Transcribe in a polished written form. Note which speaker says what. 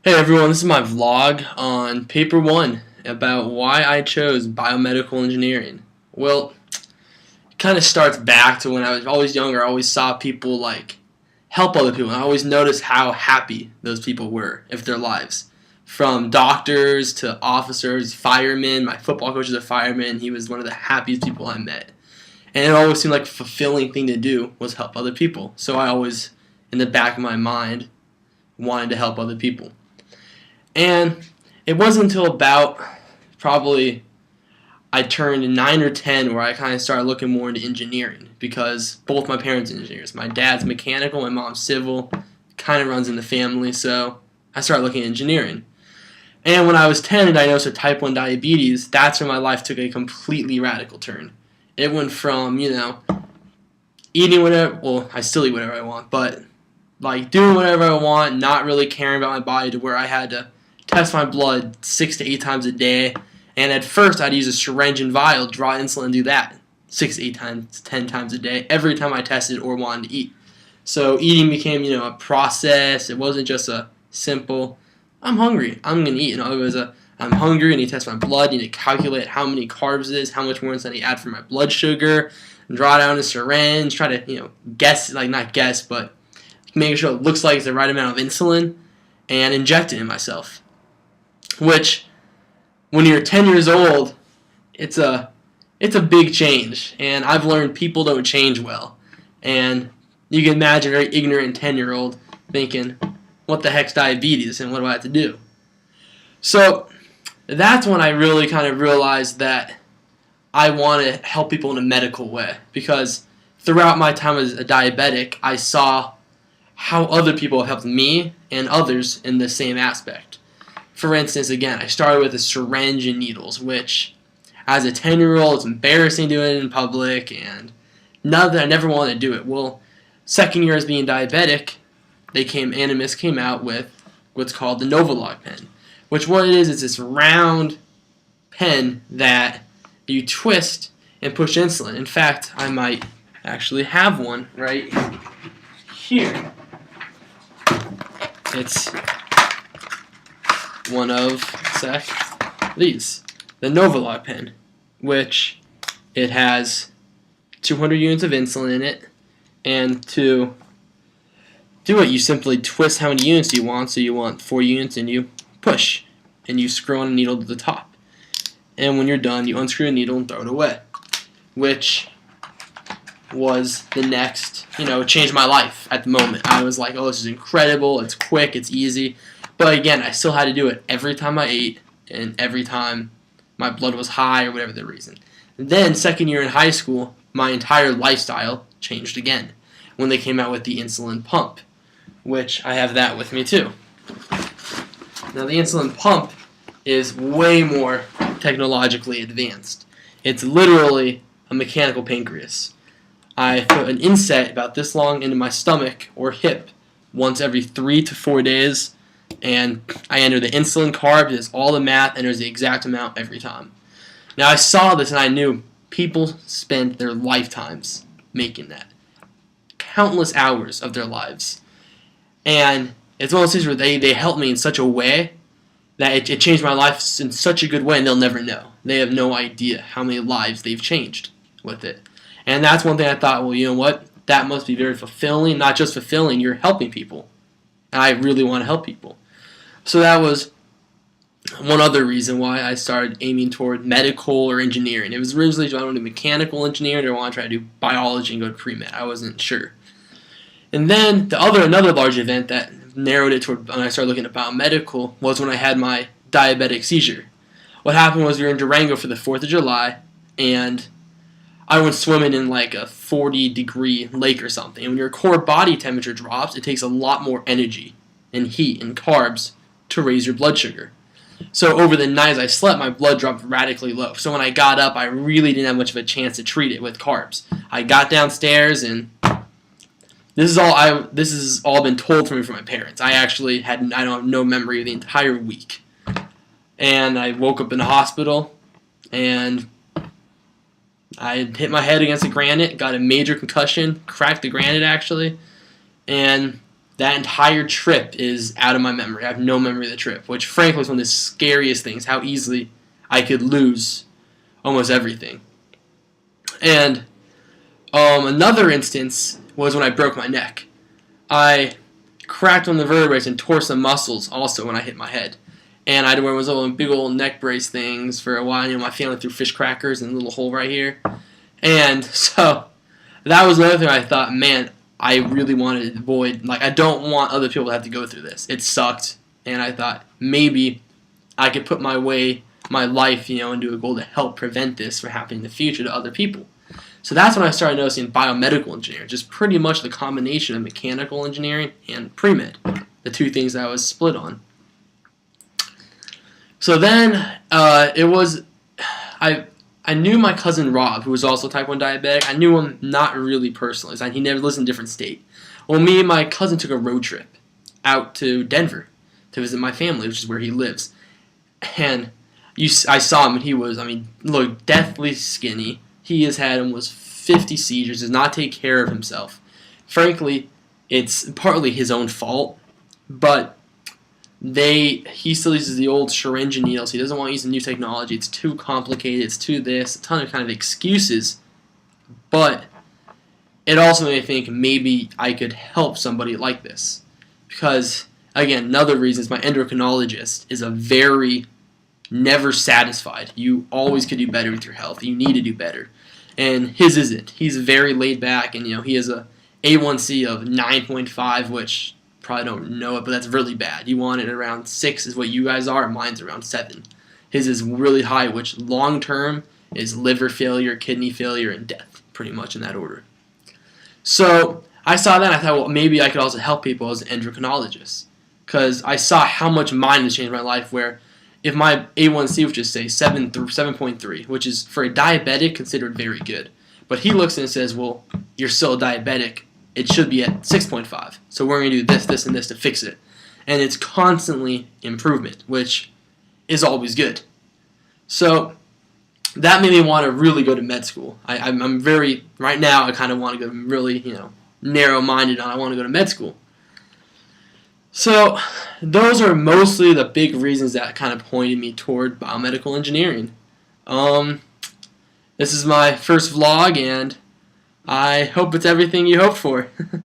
Speaker 1: Hey everyone, this is my vlog on paper one about why I chose biomedical engineering. Well, it kind of starts back to when I was always younger. I always saw people help other people, and I always noticed how happy those people were with their lives. From doctors to officers, firemen. My football coach is a fireman. He was one of the happiest people I met. And it always seemed like a fulfilling thing to do was help other people. So I always, in the back of my mind, wanted to help other people. And it wasn't until about probably I turned 9 or 10 where I kind of started looking more into engineering because both my parents are engineers. My dad's mechanical, my mom's civil, kind of runs in the family, so I started looking at engineering. And when I was 10 and diagnosed with type 1 diabetes, that's when my life took a completely radical turn. It went from, eating whatever, well, I still eat whatever I want, but doing whatever I want, not really caring about my body to where I had to test my blood 6 to 8 times a day. And at first, I'd use a syringe and vial, draw insulin, and do that 6 to 8 times, 10 times a day, every time I tested or wanted to eat. So eating became, a process. It wasn't just a simple, I'm hungry, I'm going to eat. It was I'm hungry, I need to test my blood, I need to calculate how many carbs it is, how much more insulin I add for my blood sugar, draw down a syringe, try to, guess, not guess, but make sure it looks like it's the right amount of insulin, and inject it in myself. Which, when you're 10 years old, it's a big change. And I've learned people don't change well. And you can imagine a very ignorant 10-year-old thinking, what the heck's diabetes and what do I have to do? So that's when I really kind of realized that I want to help people in a medical way. Because throughout my time as a diabetic, I saw how other people have helped me and others in the same aspect. For instance, again, I started with a syringe and needles, which, as a 10-year-old, it's embarrassing doing it in public, and not that I never wanted to do it. Well, second year as being diabetic, Animas came out with what's called the Novolog pen, which what it is this round pen that you twist and push insulin. In fact, I might actually have one right here. It's one of these, the Novolog pen, which it has 200 units of insulin in it, and to do it, you simply twist how many units you want. So you want 4 units, and you push, and you screw on a needle to the top. And when you're done, you unscrew the needle and throw it away, which was the next, it changed my life at the moment. I was like, oh, this is incredible, it's quick, it's easy. But again, I still had to do it every time I ate and every time my blood was high or whatever the reason. And then, second year in high school, my entire lifestyle changed again when they came out with the insulin pump, which I have that with me too. Now, the insulin pump is way more technologically advanced. It's literally a mechanical pancreas. I put an inset about this long into my stomach or hip once every 3 to 4 days, and I enter the insulin, carb, does all the math, enters the exact amount every time. Now, I saw this and I knew people spent their lifetimes making that. Countless hours of their lives. And it's one of those things where they helped me in such a way that it changed my life in such a good way, and they'll never know. They have no idea how many lives they've changed with it. And that's one thing I thought, well, you know what? That must be very fulfilling. Not just fulfilling, you're helping people. And I really want to help people. So that was one other reason why I started aiming toward medical or engineering. It was originally I wanted to do mechanical engineering or I want to try to do biology and go to pre-med. I wasn't sure. And then another large event that narrowed it toward when I started looking at biomedical was when I had my diabetic seizure. What happened was we were in Durango for the 4th of July, and I went swimming in like a 40-degree lake or something. And when your core body temperature drops, it takes a lot more energy and heat and carbs to raise your blood sugar. So over the night as I slept, my blood dropped radically low. So when I got up, I really didn't have much of a chance to treat it with carbs. I got downstairs, and this has all been told to me from my parents. I don't have no memory of the entire week. And I woke up in the hospital, and I hit my head against the granite, got a major concussion, cracked the granite actually, and That entire trip is out of my memory. I have no memory of the trip, which frankly was one of the scariest things, how easily I could lose almost everything. And another instance was when I broke my neck. I cracked one of the vertebrae and tore some muscles also when I hit my head. And I had to wear those big old neck brace things for a while. You know, my family threw fish crackers in a little hole right here. And so that was another thing I thought, man, I really wanted to avoid. Like, I don't want other people to have to go through this. It sucked. And I thought maybe I could put my life, into a goal to help prevent this from happening in the future to other people. So that's when I started noticing biomedical engineering, just pretty much the combination of mechanical engineering and pre-med, the two things that I was split on. So then I knew my cousin Rob, who was also type 1 diabetic. I knew him not really personally. He never lived in a different state. Well, me and my cousin took a road trip out to Denver to visit my family, which is where he lives. And I saw him, and he was, look, deathly skinny. He has had almost 50 seizures, does not take care of himself. Frankly, it's partly his own fault, but he still uses the old syringe and needles. He doesn't want to use the new technology. It's too complicated. It's too this. A ton of kind of excuses. But it also made me think maybe I could help somebody like this. Because, again, another reason is my endocrinologist is a very never satisfied. You always could do better with your health. You need to do better. And his isn't. He's very laid back, and he has a A1C of 9.5, which probably don't know it, but that's really bad. You want it around 6 is what you guys are. Mine's around 7. His is really high, which long term is liver failure, kidney failure, and death, pretty much in that order. So I saw that, and I thought, well, maybe I could also help people as an endocrinologist, because I saw how much mine has changed in my life, where if my A1C was just say 7.3, which is for a diabetic considered very good, but he looks and says, well, you're still a diabetic, it should be at 6.5. So we're going to do this, this, and this to fix it. And it's constantly improvement, which is always good. So that made me want to really go to med school. I'm very, right now, I kind of want to go really, narrow-minded on I want to go to med school. So those are mostly the big reasons that kind of pointed me toward biomedical engineering. This is my first vlog, and I hope it's everything you hoped for.